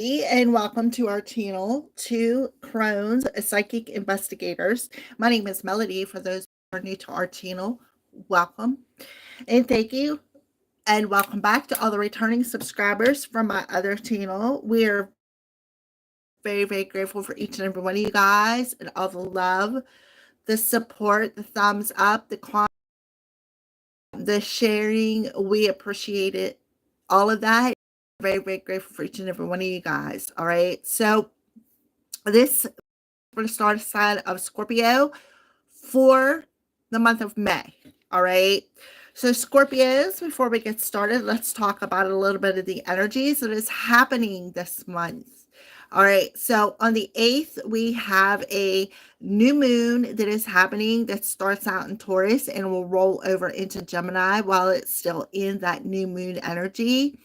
And welcome to our channel, Two Crones Psychic Investigators. My name is Melody. For those who are new to our channel, welcome and thank you. And welcome back to all the returning subscribers from my other channel. We are very grateful for each and every one of you guys and all the love, the support, the thumbs up, the comment, the sharing. We appreciate it. All of that. Very grateful for each and every one of you guys. All right. So this for the star sign of Scorpio for the month of May. All right. So Scorpios, before we get started, let's talk about a little bit of the energies that is happening this month. All right. So on the 8th, we have a new moon that is happening that starts out in Taurus and will roll over into Gemini while it's still in that new moon energy.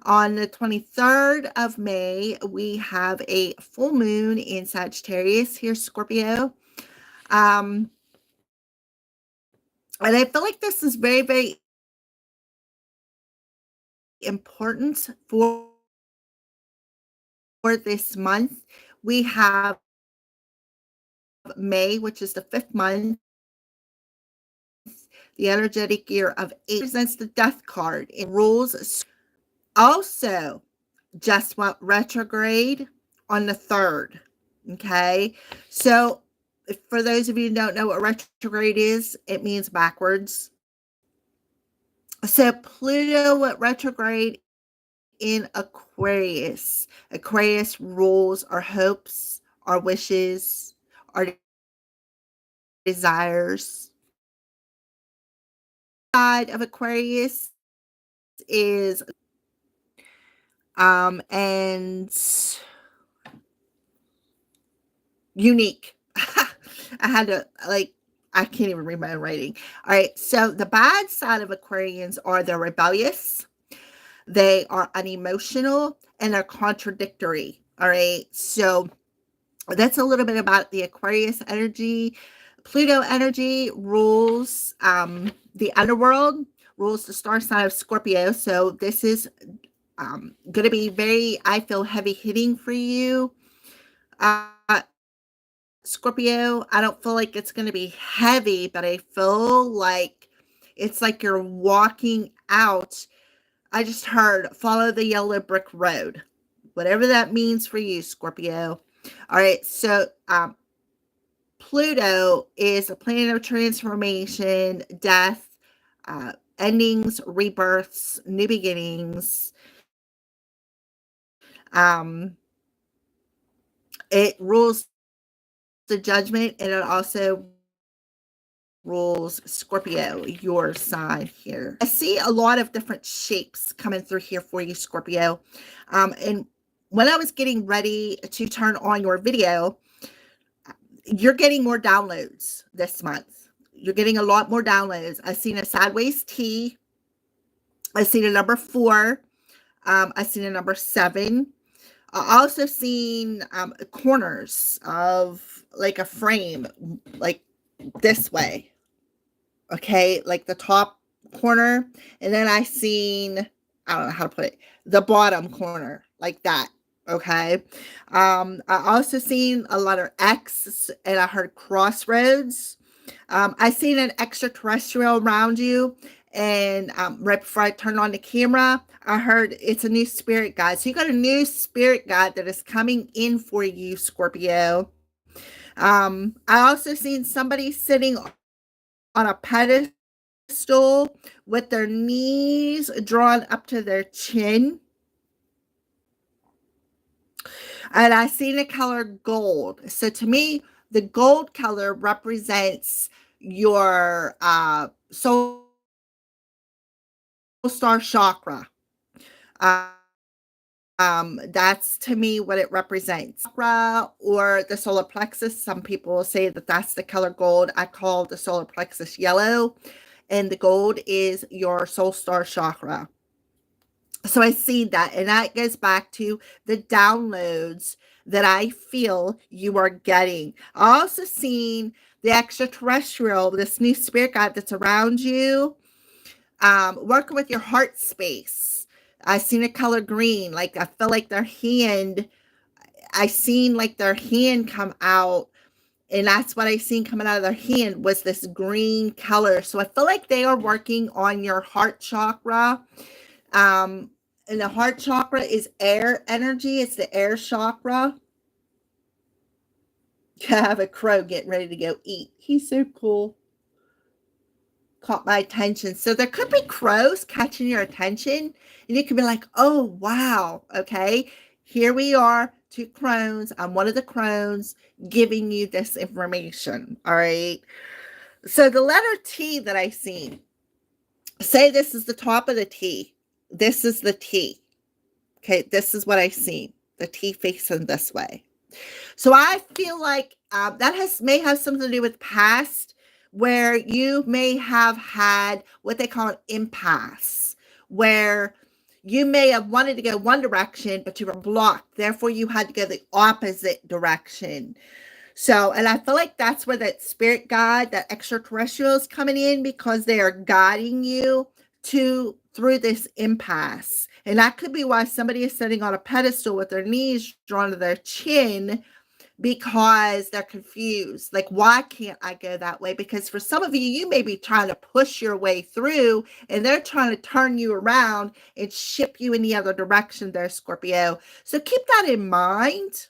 On the 23rd of May, we have a full moon in Sagittarius here, Scorpio. And I feel like this is very important for this month. We have May, which is the 5th month. The energetic year of 8 presents the death card. It rules. Also, just went retrograde on the 3rd. Okay. So for those of you who don't know what retrograde is, it means backwards. So Pluto went retrograde in Aquarius. Aquarius rules our hopes, our wishes, our desires. Side of Aquarius is and unique. I had to I can't even read my own writing. All right. So the bad side of Aquarians are they're rebellious, they are unemotional, and they're contradictory. All right. So that's a little bit about the Aquarius energy. Pluto energy rules the underworld, rules the star sign of Scorpio. So this is going to be very, I feel, heavy hitting for you. Scorpio, I don't feel like it's going to be heavy, but I feel like it's like you're walking out. I just heard follow the yellow brick road, whatever that means for you, Scorpio. All right. So, Pluto is a planet of transformation, death, endings, rebirths, new beginnings. It rules the judgment, and it also rules Scorpio, your sign here. I see a lot of different shapes coming through here for you, Scorpio. And when I was getting ready to turn on your video, you're getting more downloads this month. You're getting a lot more downloads. I've seen a sideways T. I've seen a number 4. I've seen a number 7. I also seen corners of like a frame, like this way. Okay, like the top corner. And then I seen, I don't know how to put it, the bottom corner, like that. Okay. I also seen a letter X, and I heard crossroads. I seen an extraterrestrial around you. And right before I turned on the camera, I heard it's a new spirit guide. So you got a new spirit guide that is coming in for you, Scorpio. I also seen somebody sitting on a pedestal with their knees drawn up to their chin. And I seen the color gold. So to me, the gold color represents your soul star chakra. That's to me what it represents. Chakra or the solar plexus. Some people will say that that's the color gold. I call the solar plexus yellow, and the gold is your soul star chakra. So I see that, and that goes back to the downloads that I feel you are getting. I also seen the extraterrestrial, this new spirit guide that's around you, working with your heart space. I seen a color green. Like I feel like I seen like their hand come out, and that's what I seen coming out of their hand was this green color. So I feel like they are working on your heart chakra. Um, and the heart chakra is air energy. It's the air chakra. I have a crow getting ready to go eat. He's so cool. Caught my attention. So there could be crows catching your attention, and you could be like, oh, wow. Okay. Here we are, two crones. I'm one of the crones giving you this information. All right. So the letter T that I see, say this is the top of the T. This is the T. Okay. This is what I see. The T facing this way. So I feel like that may have something to do with past, where you may have had what they call an impasse, where you may have wanted to go one direction, but you were blocked. Therefore, you had to go the opposite direction. So, and I feel like that's where that spirit guide, that extraterrestrial is coming in, because they are guiding you through this impasse. And that could be why somebody is sitting on a pedestal with their knees drawn to their chin, because they're confused. Like, why can't I go that way? Because for some of you, you may be trying to push your way through, and they're trying to turn you around and ship you in the other direction there, Scorpio. So keep that in mind.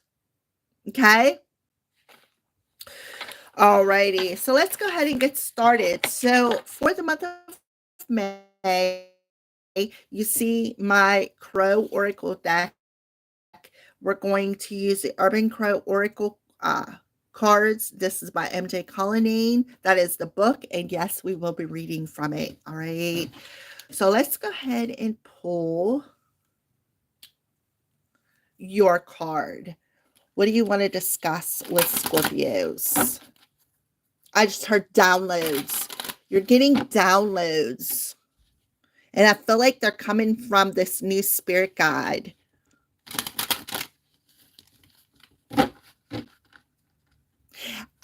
Okay. Alrighty. So let's go ahead and get started. So for the month of May, you see my Crow Oracle deck. We're going to use the Urban Crow Oracle cards. This is by MJ Cullinane. That is the book. And yes, we will be reading from it. All right. So let's go ahead and pull your card. What do you want to discuss with Scorpios? I just heard downloads. You're getting downloads. And I feel like they're coming from this new spirit guide.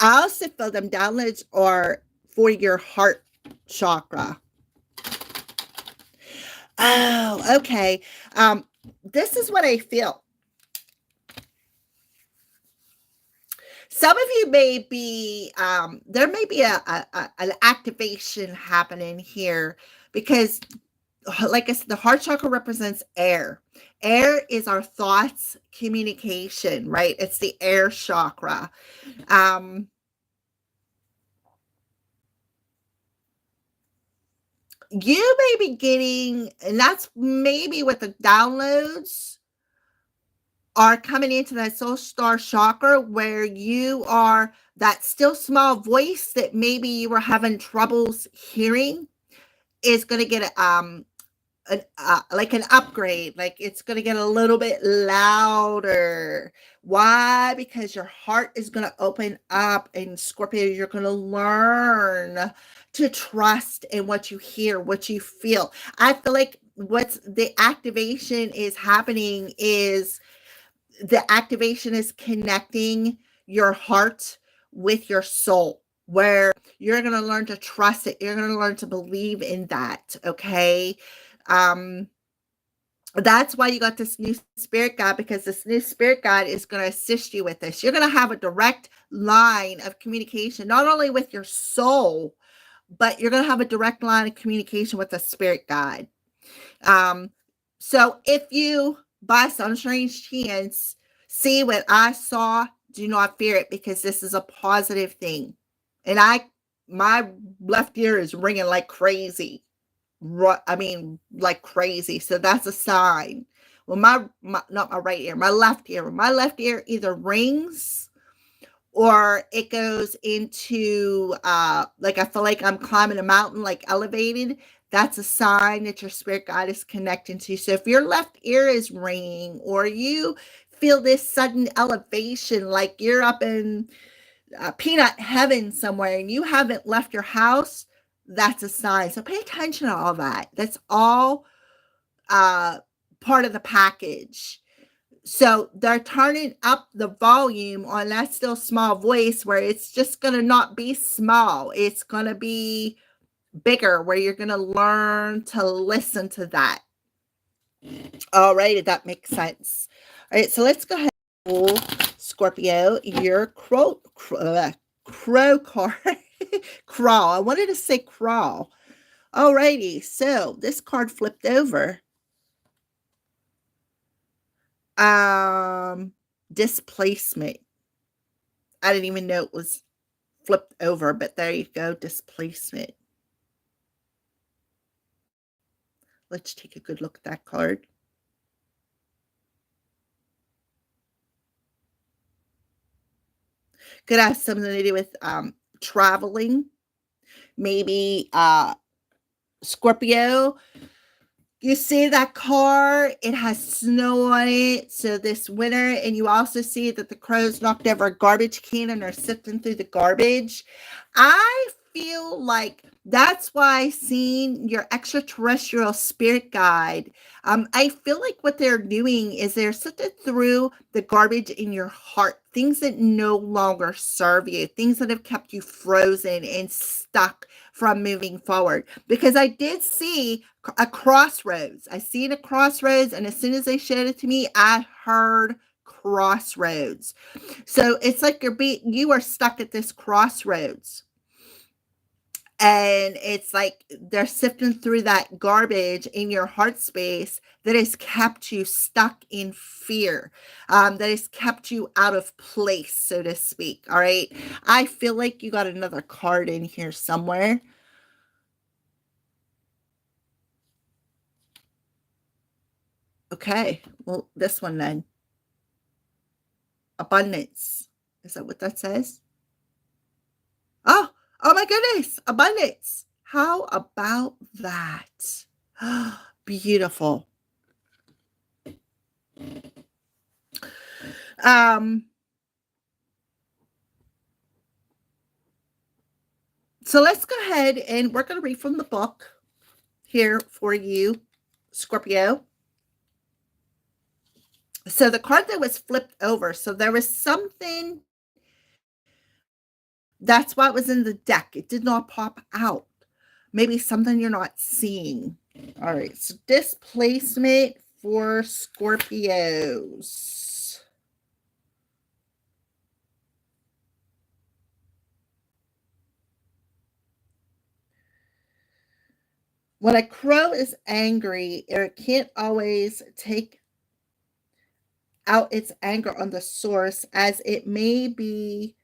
I also feel them downloads are for your heart chakra. Oh, okay. This is what I feel. Some of you may be, there may be an activation happening here, because like I said, the heart chakra represents air. Air is our thoughts, communication, right? It's the air chakra. You may be getting, and that's maybe what the downloads are coming into that soul star chakra, where you are that still small voice that maybe you were having troubles hearing is going to get like an upgrade. Like it's going to get a little bit louder. Why? Because your heart is going to open up, and Scorpio, you're going to learn to trust in what you hear, what you feel. I feel like what's the activation is happening is the activation is connecting your heart with your soul, where you're going to learn to trust it. You're going to learn to believe in that. Okay. That's why you got this new spirit guide, because this new spirit guide is going to assist you with this. You're going to have a direct line of communication, not only with your soul, but you're going to have a direct line of communication with the spirit guide. So if you, by some strange chance, see what I saw, do not fear it, because this is a positive thing. And my left ear is ringing like crazy. I mean, like crazy. So that's a sign. Well, not my right ear, my left ear. My left ear either rings or it goes into like I feel like I'm climbing a mountain, like elevated. That's a sign that your spirit guide is connecting to you. So if your left ear is ringing, or you feel this sudden elevation, like you're up in peanut heaven somewhere and you haven't left your house, that's a sign. So pay attention to all that. That's all part of the package. So they're turning up the volume on that still small voice, where it's just going to not be small. It's going to be bigger, where you're going to learn to listen to that. All right, that makes sense. All right, so let's go ahead and pull Scorpio, your crow card. Crawl. I wanted to say crawl. All righty, so this card flipped over. Displacement. I didn't even know it was flipped over, but there you go, displacement. Let's take a good look at that card. Could have something to do with traveling. Maybe Scorpio, you see that car, it has snow on it. So this winter, and you also see that the crows knocked over a garbage can and are sifting through the garbage. I feel like that's why seeing your extraterrestrial spirit guide, I feel like what they're doing is they're sifting through the garbage in your heart, things that no longer serve you, things that have kept you frozen and stuck from moving forward. Because I did see a crossroads. I seen a crossroads, and as soon as they showed it to me, I heard crossroads. So it's like you are stuck at this crossroads. And it's like they're sifting through that garbage in your heart space that has kept you stuck in fear, that has kept you out of place, so to speak. All right. I feel like you got another card in here somewhere. Okay. Well, this one then. Abundance. Is that what that says? Oh, oh my goodness. Abundance. How about that? Beautiful. So let's go ahead and we're going to read from the book here for you, Scorpio. So the card that was flipped over. So there was something. That's why it was in the deck. It did not pop out. Maybe something you're not seeing. All right. So displacement for Scorpios. When a crow is angry, it can't always take out its anger on the source, as it may be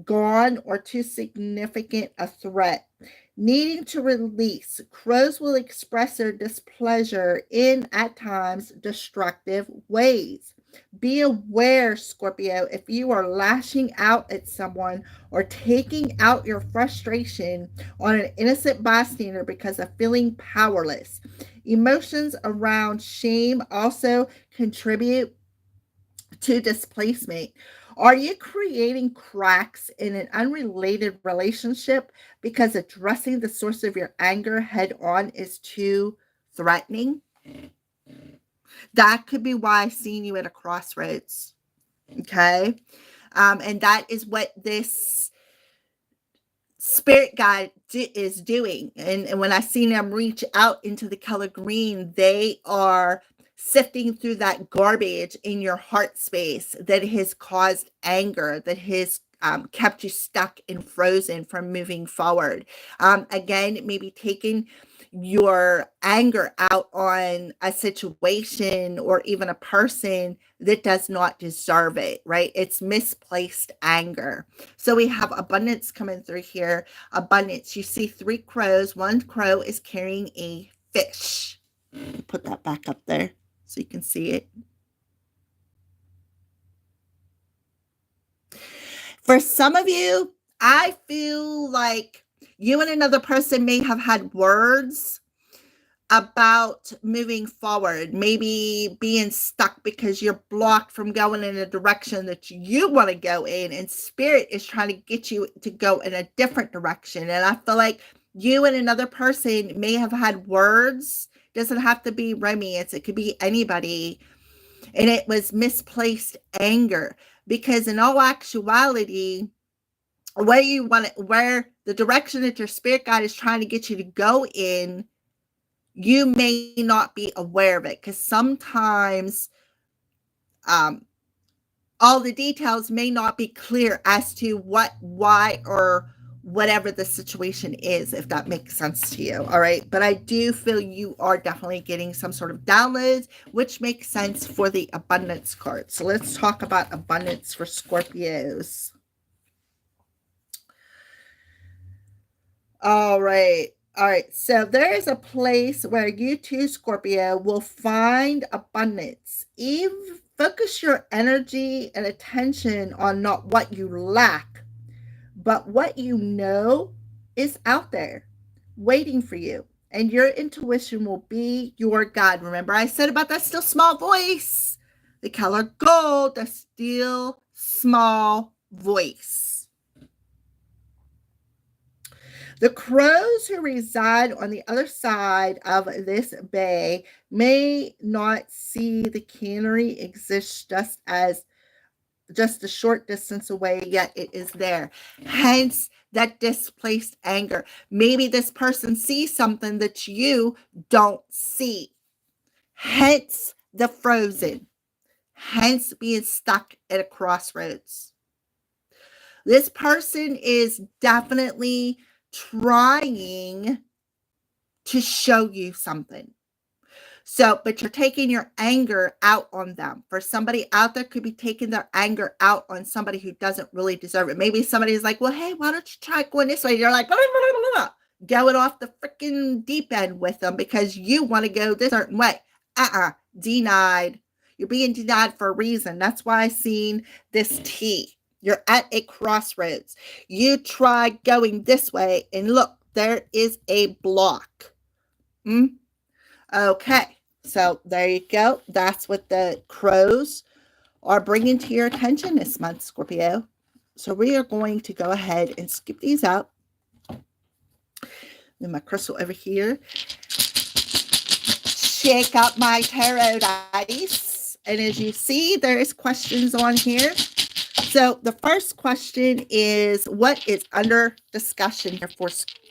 gone or too significant a threat. Needing to release, crows will express their displeasure in, at times, destructive ways. Be aware, Scorpio, if you are lashing out at someone or taking out your frustration on an innocent bystander because of feeling powerless. Emotions around shame also contribute to displacement. Are you creating cracks in an unrelated relationship because addressing the source of your anger head on is too threatening? That could be why I've seen you at a crossroads. Okay. And that is what this spirit guide is doing. And when I seen them reach out into the color green, they are sifting through that garbage in your heart space that has caused anger, that has kept you stuck and frozen from moving forward. Again, maybe taking your anger out on a situation or even a person that does not deserve it, right? It's misplaced anger. So we have abundance coming through here. Abundance. You see 3 crows. One crow is carrying a fish. Put that back up there so you can see it. For some of you, I feel like you and another person may have had words about moving forward, maybe being stuck because you're blocked from going in a direction that you want to go in, and spirit is trying to get you to go in a different direction. And I feel like you and another person may have had words. Doesn't have to be romance, it could be anybody, and it was misplaced anger, because in all actuality, where the direction that your spirit guide is trying to get you to go in you may not be aware of it, because sometimes all the details may not be clear as to what, why, or whatever the situation is, if that makes sense to you. All right. But I do feel you are definitely getting some sort of downloads, which makes sense for the abundance card. So let's talk about abundance for Scorpios. All right. All right. So there is a place where you too, Scorpio, will find abundance. Focus your energy and attention on not what you lack, but what you know is out there waiting for you. And your intuition will be your guide. Remember, I said about that still small voice, the color gold, the still small voice. The crows who reside on the other side of this bay may not see the cannery exists just a short distance away, yet it is there. Hence that displaced anger. Maybe this person sees something that you don't see. Hence the frozen. Hence being stuck at a crossroads. This person is definitely trying to show you something. So, but you're taking your anger out on them. For somebody out there could be taking their anger out on somebody who doesn't really deserve it. Maybe somebody's like, well, hey, why don't you try going this way? You're like, blah, blah, blah, blah, going off the freaking deep end with them because you want to go this certain way. Denied. You're being denied for a reason. That's why I seen this T. You're at a crossroads. You try going this way, and look, there is a block. Okay, so there you go. That's what the crows are bringing to your attention this month, Scorpio. So we are going to go ahead and skip these out. Then my crystal over here. Shake up my tarot dice. And as you see, there is questions on here. So the first question is, what is under discussion here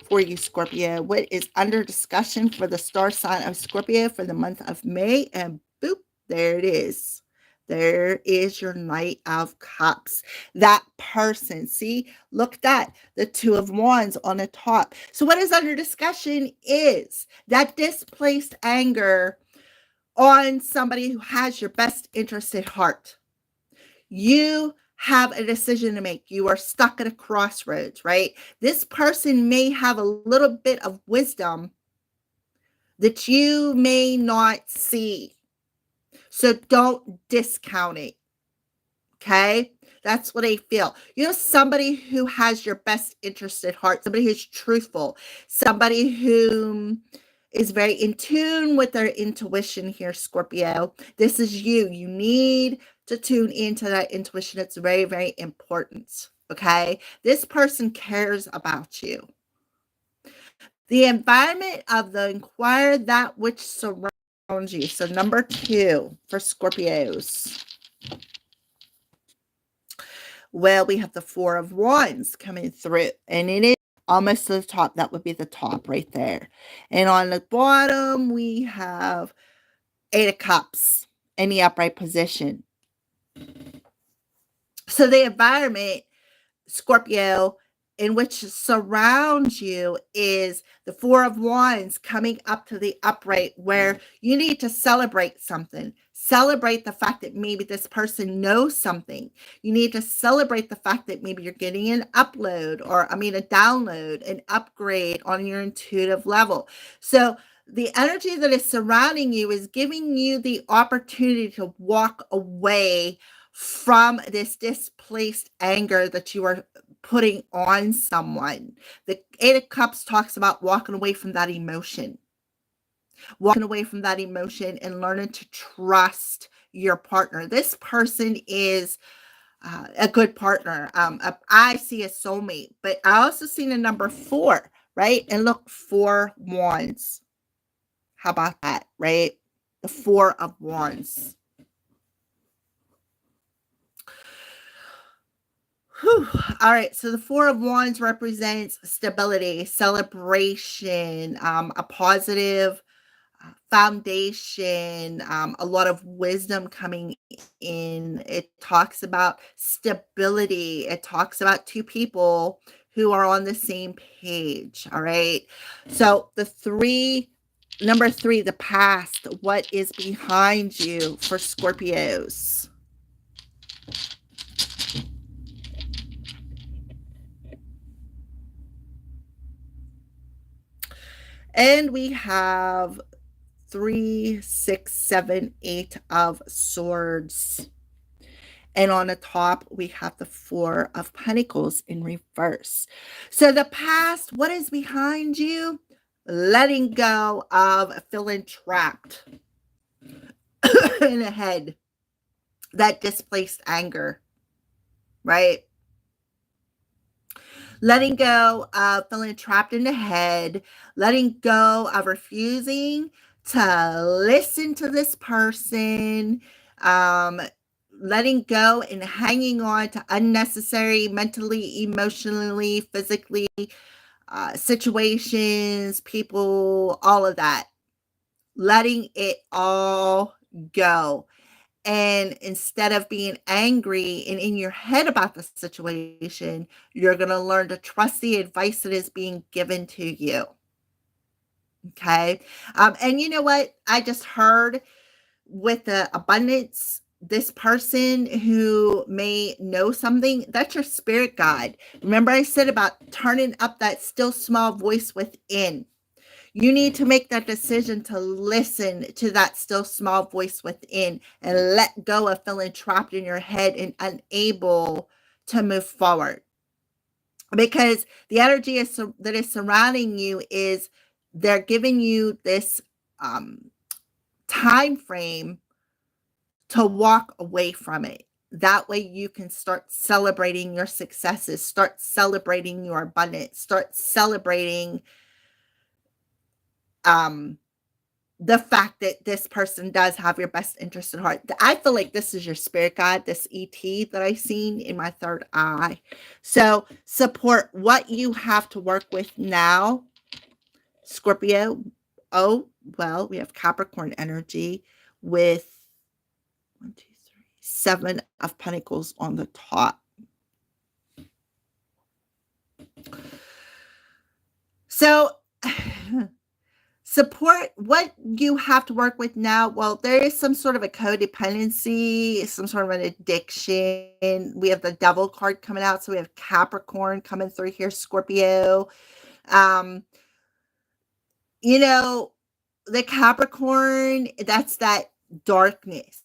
for you, Scorpio? What is under discussion for the star sign of Scorpio for the month of May? And boop, there it is. There is your Knight of Cups. That person, see, look at that, the Two of Wands on the top. So what is under discussion is that displaced anger on somebody who has your best interest at heart. You have a decision to make. You are stuck at a crossroads, right? This person may have a little bit of wisdom that you may not see. So don't discount it. Okay? That's what I feel. You know, somebody who has your best interest at heart, somebody who's truthful, somebody who is very in tune with their intuition here, Scorpio. This is you. You need to tune into that intuition. It's very, very important. Okay? This person cares about you. The environment of the inquire that which surrounds you. So number 2 for Scorpios. Well, we have the Four of Wands coming through, and it is almost to the top. That would be the top right there. And on the bottom, we have Eight of Cups in the upright position. So the environment, Scorpio, in which surrounds you is the Four of Wands coming up to the upright, where you need to celebrate something. Celebrate the fact that maybe this person knows something. You need to celebrate the fact that maybe you're getting an upload, or a download, an upgrade on your intuitive level. So the energy that is surrounding you is giving you the opportunity to walk away from this displaced anger that you are putting on someone. The Eight of Cups talks about walking away from that emotion. Walking away from that emotion and learning to trust your partner. This person is a good partner. I see a soulmate, but I also see the number 4, right? And look, 4 Wands. How about that, right? The Four of Wands. Whew. All right, so the Four of Wands represents stability, celebration, a positive, outlook. This person is definitely foundation, a lot of wisdom coming in. It talks about stability. It talks about two people who are on the same page. All right. So number three, the past. What is behind you for Scorpios? And we have 3, 6, 7, 8 of swords. And on the top, we have the 4 of pentacles in reverse. So the past, what is behind you? Letting go of feeling trapped in the head. That displaced anger, right? Letting go of feeling trapped in the head, letting go of refusing to listen to this person, letting go and hanging on to unnecessary mentally, emotionally, physically situations, people, all of that. Letting it all go. And instead of being angry and in your head about the situation, you're going to learn to trust the advice that is being given to you. Okay. And you know what? I just heard with the abundance, this person who may know something, that's your spirit guide. Remember, I said about turning up that still small voice within. You need to make that decision to listen to that still small voice within and let go of feeling trapped in your head and unable to move forward. Because the energy that is surrounding you is they're giving you this time frame to walk away from it. That way you can start celebrating your successes, start celebrating your abundance, start celebrating the fact that this person does have your best interest at heart. I feel like this is your spirit guide, this ET that I've seen in my third eye. So support what you have to work with now, Scorpio. Oh, well, we have Capricorn energy with 1, 2, 3, 7 of Pentacles on the top. So support what you have to work with now. Well, there is some sort of a codependency, some sort of an addiction. We have the Devil card coming out. So we have Capricorn coming through here, Scorpio. You know, the Capricorn, that's that darkness.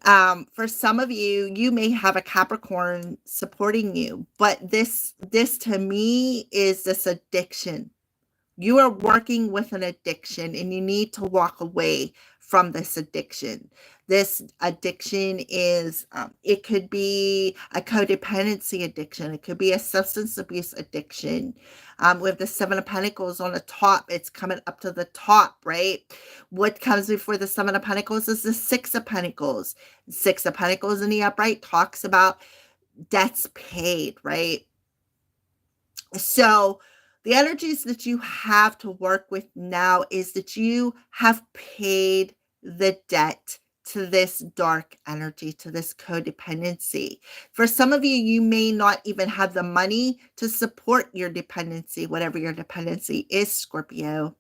For some of you, you may have a Capricorn supporting you, but this to me is this addiction. You are working with an addiction and you need to walk away from this addiction. This addiction is, it could be a codependency addiction. It could be a substance abuse addiction. With the 7 of Pentacles on the top, it's coming up to the top, right? What comes before the 7 of Pentacles is the 6 of Pentacles. 6 of Pentacles in the upright talks about debts paid, right? So the energies that you have to work with now is that you have paid the debt to this dark energy, to this codependency. For some of you, you may not even have the money to support your dependency, whatever your dependency is, Scorpio.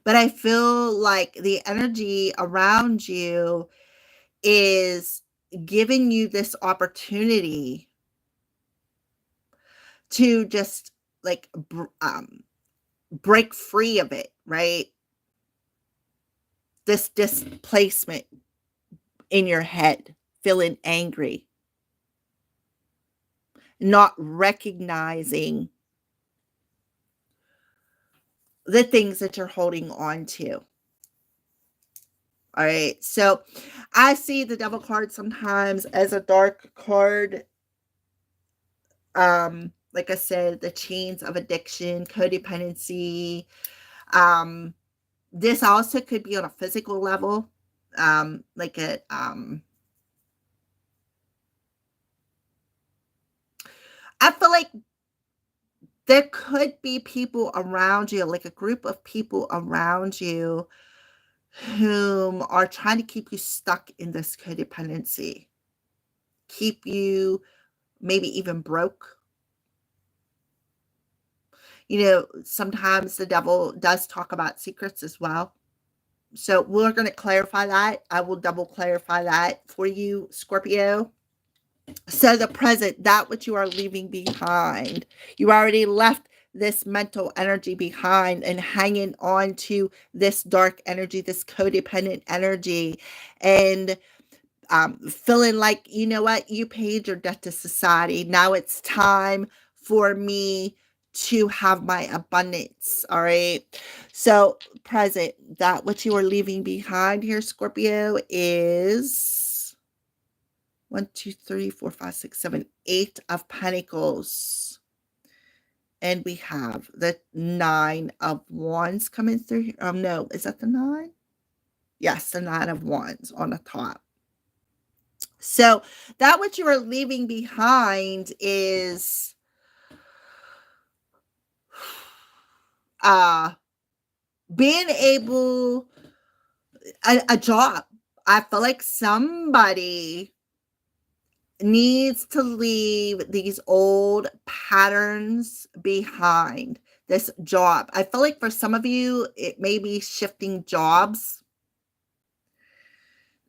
But I feel like the energy around you is giving you this opportunity to just like break free of it, right? This displacement in your head, feeling angry, not recognizing the things that you're holding on to. All right. So I see the Devil card sometimes as a dark card. Like I said, the chains of addiction, codependency. This also could be on a physical level. Like a I feel like There could be people around you, like a group of people around you whom are trying to keep you stuck in this codependency, keep you maybe even broke. Sometimes the devil does talk about secrets as well. So we're going to clarify that. I will double clarify that for you, Scorpio. So the present, that which you are leaving behind, you already left this mental energy behind and hanging on to this dark energy, this codependent energy, and feeling like, you know what, you paid your debt to society. Now it's time for me to have my abundance. All right. So present, that which you are leaving behind here, Scorpio, is 1, 2, 3, 4, 5, 6, 7, 8 of Pentacles. And we have the 9 of Wands coming through here. No, is that the 9? Yes, the 9 of Wands on the top. So that what you are leaving behind is being able, a job. I feel like somebody needs to leave these old patterns behind. This job. I feel like for some of you, it may be shifting jobs.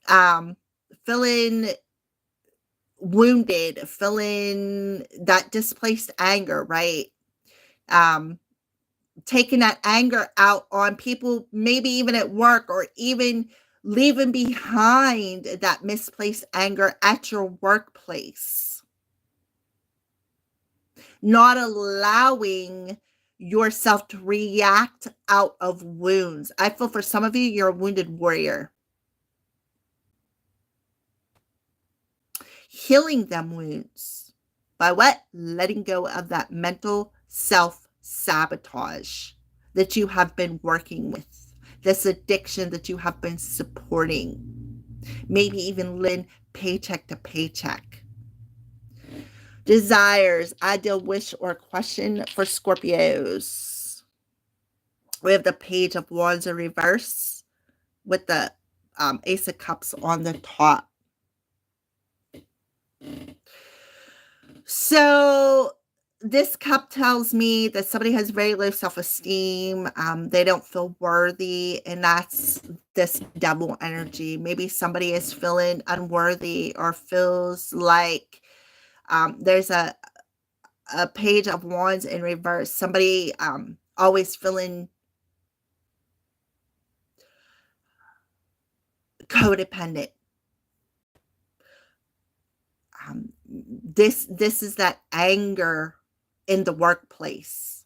Feeling wounded, feeling that displaced anger, right? Taking that anger out on people, maybe even at work, or even leaving behind that misplaced anger at your workplace. Not allowing yourself to react out of wounds. I feel for some of you, you're a wounded warrior. Healing them wounds by what? Letting go of that mental self-sabotage that you have been working with, this addiction that you have been supporting, maybe even living paycheck to paycheck. Desires, ideal wish or question for Scorpios. We have the Page of Wands in reverse with the Ace of Cups on the top. So this cup tells me that somebody has very low self-esteem. They don't feel worthy, and that's this double energy. Maybe somebody is feeling unworthy or feels like there's a Page of Wands in reverse. Somebody always feeling codependent. This is that anger in the workplace.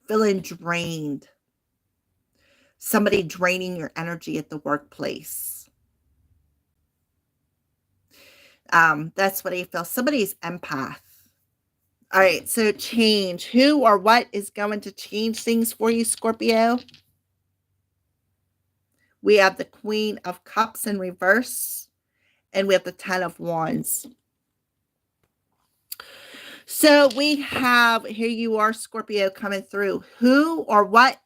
Feeling drained. Somebody draining your energy at the workplace. That's what I feel. Somebody's empath. All right, so change. Who or what is going to change things for you, Scorpio? We have the Queen of Cups in reverse, and we have the 10 of Wands. So we have, here you are, Scorpio, coming through. Who or what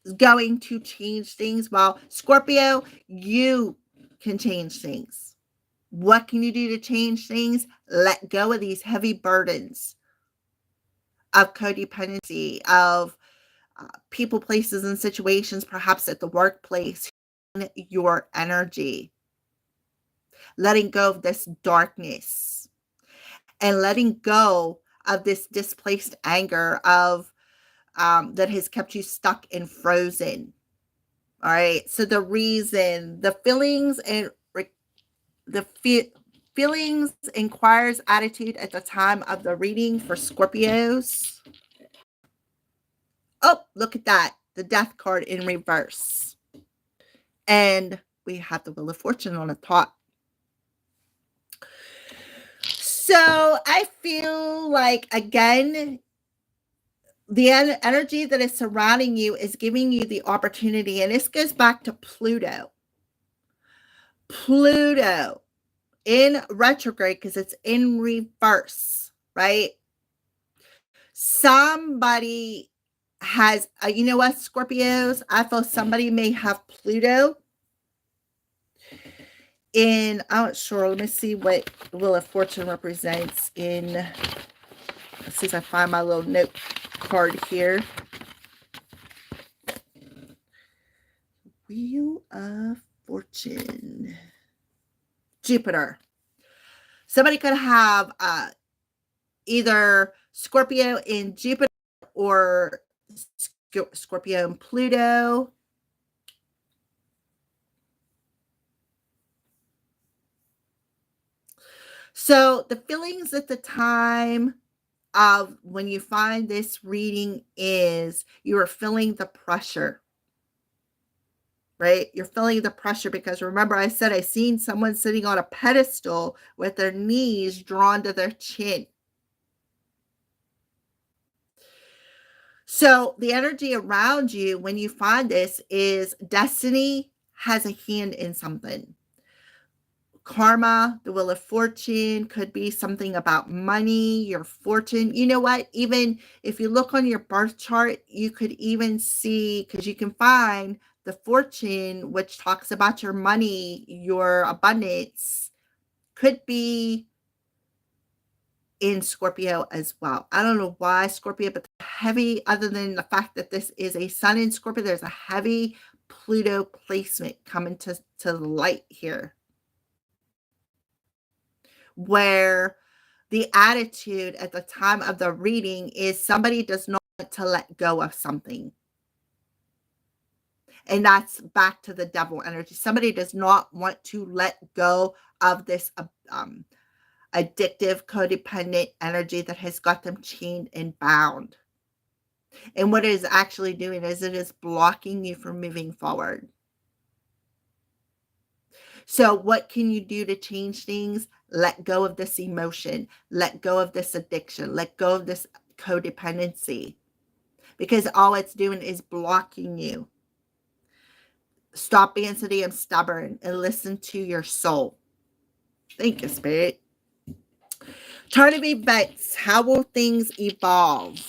is going to change things? Well, Scorpio, you can change things. What can you do to change things? Let go of these heavy burdens of codependency, of people, places, and situations, perhaps at the workplace. Your energy. Letting go of this darkness. And letting go of this displaced anger of that has kept you stuck and frozen. All right. So the reason, the feelings and feelings inquires attitude at the time of the reading for Scorpios. Oh, look at that. The Death card in reverse. And we have the Wheel of Fortune on the top. So I feel like, again, the energy that is surrounding you is giving you the opportunity. And this goes back to Pluto. Pluto in retrograde because it's in reverse, right? Somebody has, you know what, Scorpios? I feel somebody may have Pluto in, I'm not sure. Let me see what Wheel of Fortune represents in, let's see if I find my little note card here. Wheel of Fortune. Jupiter. Somebody could have either Scorpio in Jupiter or Scorpio and Pluto. So the feelings at the time of when you find this reading is you are feeling the pressure, right? You're feeling the pressure because remember I said I seen someone sitting on a pedestal with their knees drawn to their chin. So the energy around you when you find this is destiny has a hand in something. Karma, the Wheel of Fortune could be something about money, your fortune. You know what? Even if you look on your birth chart, you could even see, because you can find the fortune, which talks about your money, your abundance, could be in Scorpio as well. I don't know why Scorpio, but heavy, other than the fact that this is a sun in Scorpio, there's a heavy Pluto placement coming to the light here, where the attitude at the time of the reading is somebody does not want to let go of something. And that's back to the devil energy. Somebody does not want to let go of this addictive, codependent energy that has got them chained and bound. And what it is actually doing is it is blocking you from moving forward. So what can you do to change things? Let go of this emotion. Let go of this addiction. Let go of this codependency. Because all it's doing is blocking you. Stop being so damn stubborn and listen to your soul. Thank you, Spirit. Turn of events. How will things evolve?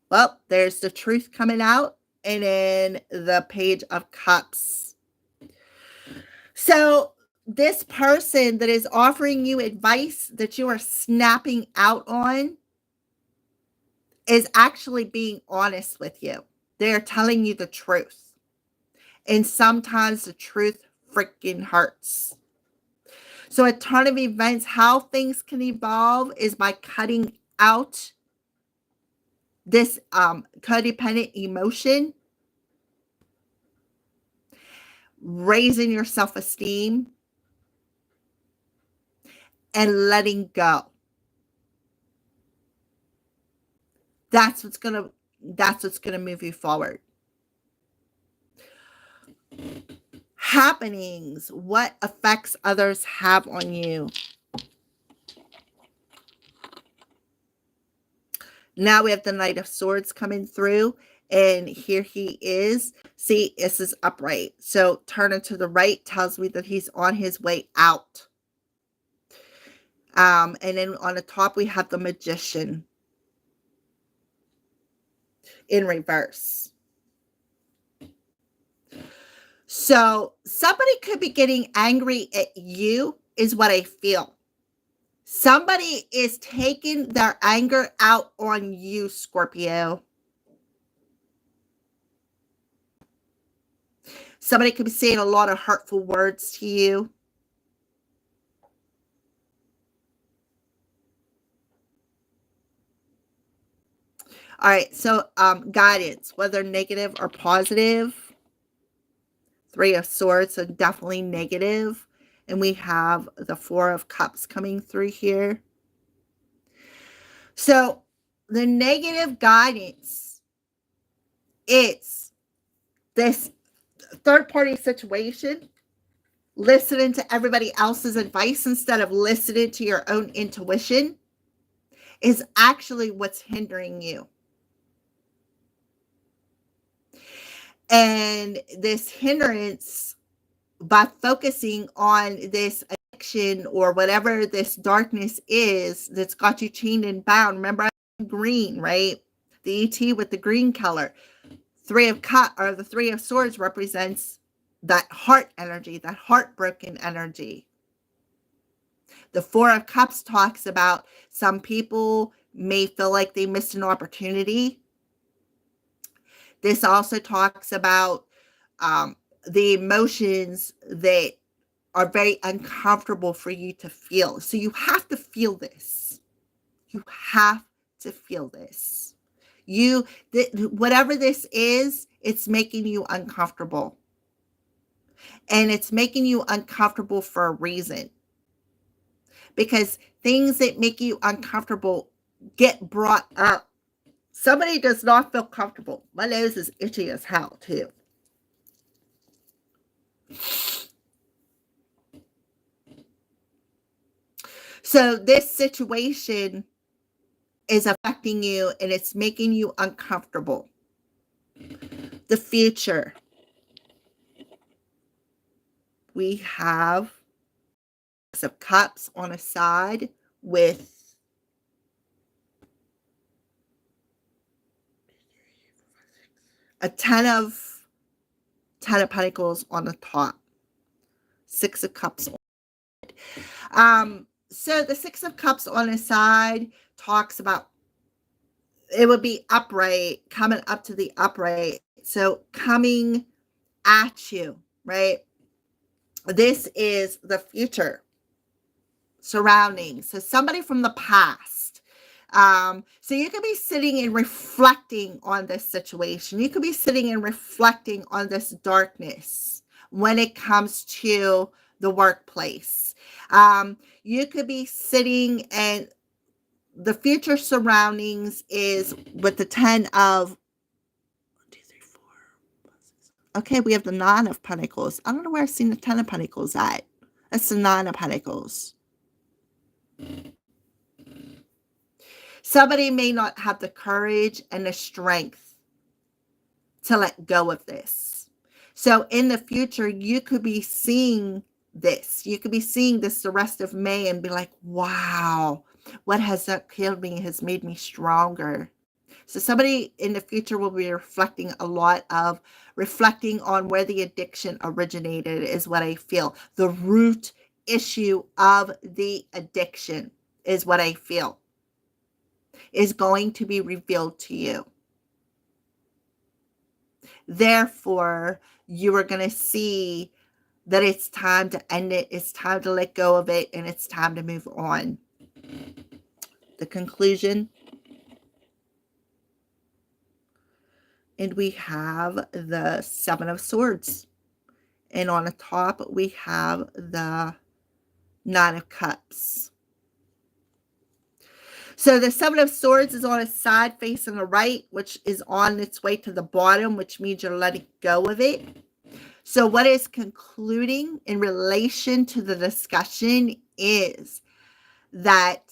Well, there's the truth coming out. And then the Page of Cups. So this person that is offering you advice that you are snapping out on is actually being honest with you. They're telling you the truth. And sometimes the truth freaking hurts. So a ton of events, how things can evolve is by cutting out this codependent emotion, raising your self-esteem, and letting go. That's what's gonna move you forward. Happenings. What effects others have on you? Now we have the Knight of Swords coming through, and here he is. See, this is upright. So turning to the right tells me that he's on his way out. And then on the top, we have the Magician in reverse. So somebody could be getting angry at you is what I feel. Somebody is taking their anger out on you, Scorpio. Somebody could be saying a lot of hurtful words to you. All right, so guidance, whether negative or positive. Three of Swords, so definitely negative. And we have the Four of Cups coming through here. So the negative guidance, it's this third-party situation, listening to everybody else's advice instead of listening to your own intuition is actually what's hindering you. And this hindrance by focusing on this addiction or whatever this darkness is that's got you chained and bound. Remember, I'm green, right? The ET with the green color. Three of Cups, or the Three of Swords, represents that heart energy, that heartbroken energy. The Four of Cups talks about some people may feel like they missed an opportunity. This also talks about the emotions that are very uncomfortable for you to feel. So you have to feel this. You have to feel this. Whatever this is, it's making you uncomfortable. And it's making you uncomfortable for a reason. Because things that make you uncomfortable get brought up. Somebody does not feel comfortable. My nose is itchy as hell, too. So this situation is affecting you and it's making you uncomfortable. The future. We have Six of Cups on a side with a Ten of Pentacles on the top. Six of Cups. So the Six of Cups on the side talks about, it would be upright, coming up to the upright. So coming at you, right? This is the future surroundings. So somebody from the past. So you could be sitting and reflecting on this situation. You could be sitting and reflecting on this darkness when it comes to the workplace. You could be sitting, and the future surroundings is with the 10 of 1, 2, 3, 4. Okay, we have the Nine of Pentacles. I don't know where I've seen the Ten of Pentacles at. That's the Nine of Pentacles. Somebody may not have the courage and the strength to let go of this. So in the future, you could be seeing this. You could be seeing this the rest of May and be like, wow, what has not killed me has made me stronger. So somebody in the future will be reflecting on where the addiction originated, is what I feel. The root issue of the addiction is what I feel is going to be revealed to you. Therefore, you are going to see that it's time to end it, it's time to let go of it, and it's time to move on. The conclusion. And we have the Seven of Swords. And on the top, we have the Nine of Cups. So the Seven of Swords is on a side facing the right, which is on its way to the bottom, which means you're letting go of it. So what is concluding in relation to the discussion is that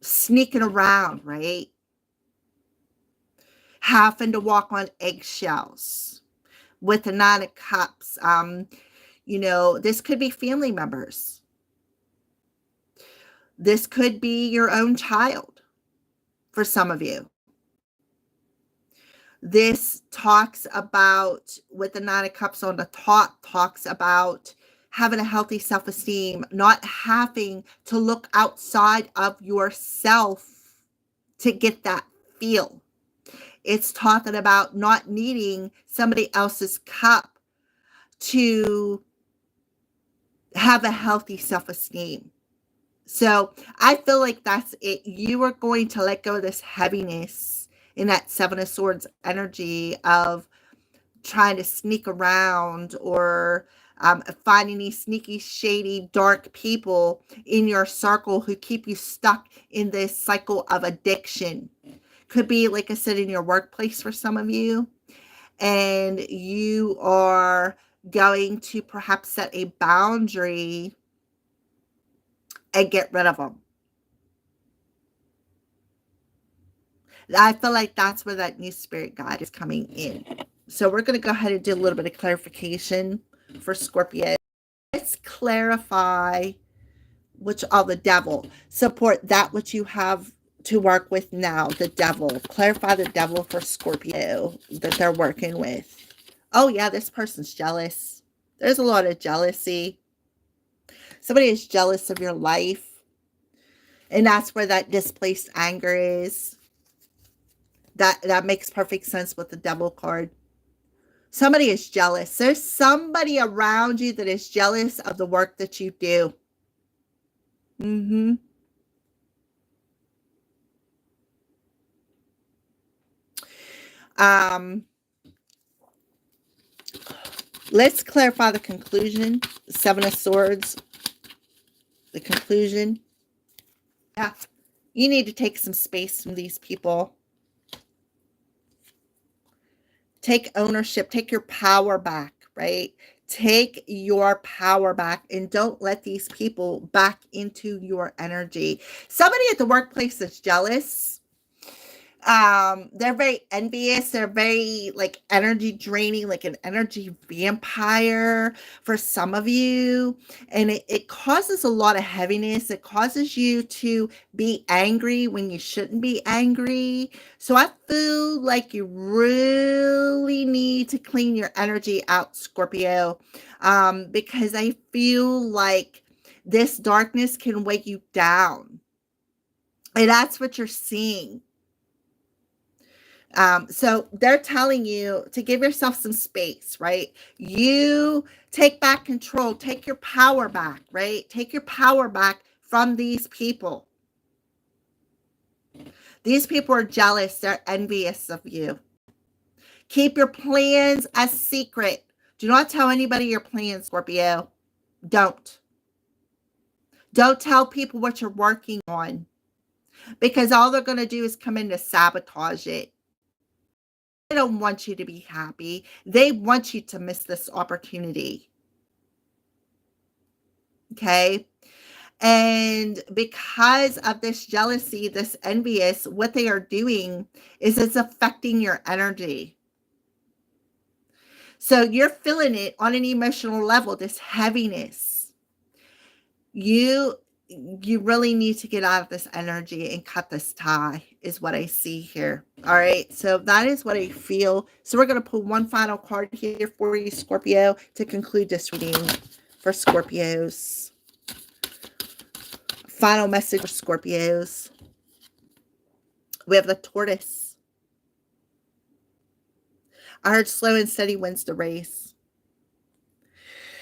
sneaking around, right? Having to walk on eggshells with the Nine of Cups. This could be family members. This could be your own child for some of you. This talks about, with the Nine of Cups on the top, talks about having a healthy self-esteem, not having to look outside of yourself to get that feel. It's talking about not needing somebody else's cup to have a healthy self-esteem. So I feel like that's it. You are going to let go of this heaviness in that Seven of Swords energy of trying to sneak around or finding these sneaky, shady, dark people in your circle who keep you stuck in this cycle of addiction. Could be, like I said, in your workplace for some of you. And you are going to perhaps set a boundary and get rid of them. I feel like that's where that new spirit guide is coming in. So we're going to go ahead and do a little bit of clarification for Scorpio. Let's clarify which all the devil. Support that which you have to work with now, the devil. Clarify the devil for Scorpio that they're working with. Oh yeah, this person's jealous. There's a lot of jealousy. Somebody is jealous of your life. And that's where that displaced anger is. That makes perfect sense with the devil card. Somebody is jealous. There's somebody around you that is jealous of the work that you do. Let's clarify the conclusion. Seven of Swords. The conclusion. Yeah. You need to take some space from these people. Take ownership. Take your power back, right? Take your power back and don't let these people back into your energy. Somebody at the workplace that's jealous. They're very envious. They're very like energy draining, like an energy vampire for some of you. And it causes a lot of heaviness. It causes you to be angry when you shouldn't be angry. So I feel like you really need to clean your energy out, Scorpio, because I feel like this darkness can weigh you down. And that's what you're seeing. So they're telling you to give yourself some space, right? You take back control, take your power back, right? Take your power back from these people. These people are jealous. They're envious of you. Keep your plans a secret. Do not tell anybody your plans, Scorpio. Don't. Don't tell people what you're working on, because all they're going to do is come in to sabotage it. They don't want you to be happy. They want you to miss this opportunity. Okay. And because of this jealousy, this envious, what they are doing is it's affecting your energy. So you're feeling it on an emotional level, this heaviness. You really need to get out of this energy and cut this tie is what I see here. All right. So that is what I feel. So we're going to pull one final card here for you, Scorpio, to conclude this reading for Scorpios. Final message for Scorpios. We have the Tortoise. I heard slow and steady wins the race.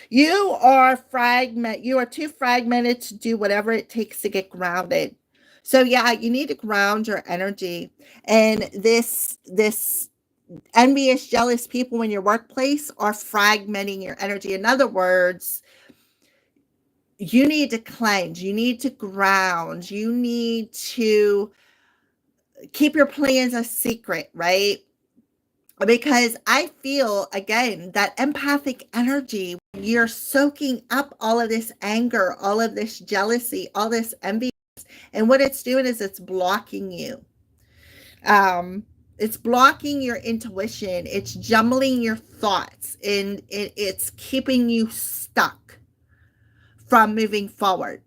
You are too fragmented to do whatever it takes to get grounded. So yeah, you need to ground your energy. And this envious, jealous people in your workplace are fragmenting your energy. In other words, you need to cleanse, you need to ground, you need to keep your plans a secret, right? Because I feel, again, that empathic energy, you're soaking up all of this anger, all of this jealousy, all this envy. And what it's doing is it's blocking you. It's blocking your intuition. It's jumbling your thoughts, and it's keeping you stuck from moving forward.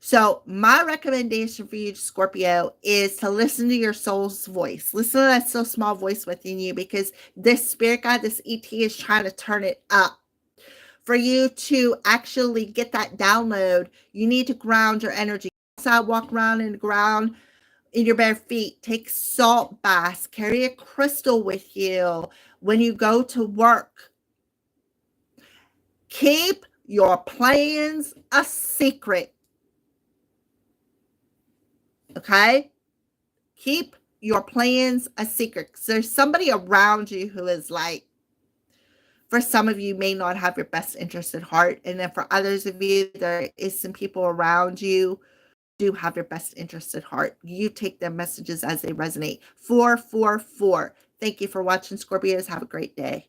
So my recommendation for you, Scorpio, is to listen to your soul's voice. Listen to that so small voice within you, because this spirit guide, this ET, is trying to turn it up. For you to actually get that download, you need to ground your energy. Outside, walk around in the ground in your bare feet. Take salt baths. Carry a crystal with you when you go to work. Keep your plans a secret. Okay? Keep your plans a secret. So there's somebody around you who is like, for some of you, may not have your best interest at heart. And then for others of you, there is some people around you who do have your best interest at heart. You take their messages as they resonate. 444. Thank you for watching, Scorpios. Have a great day.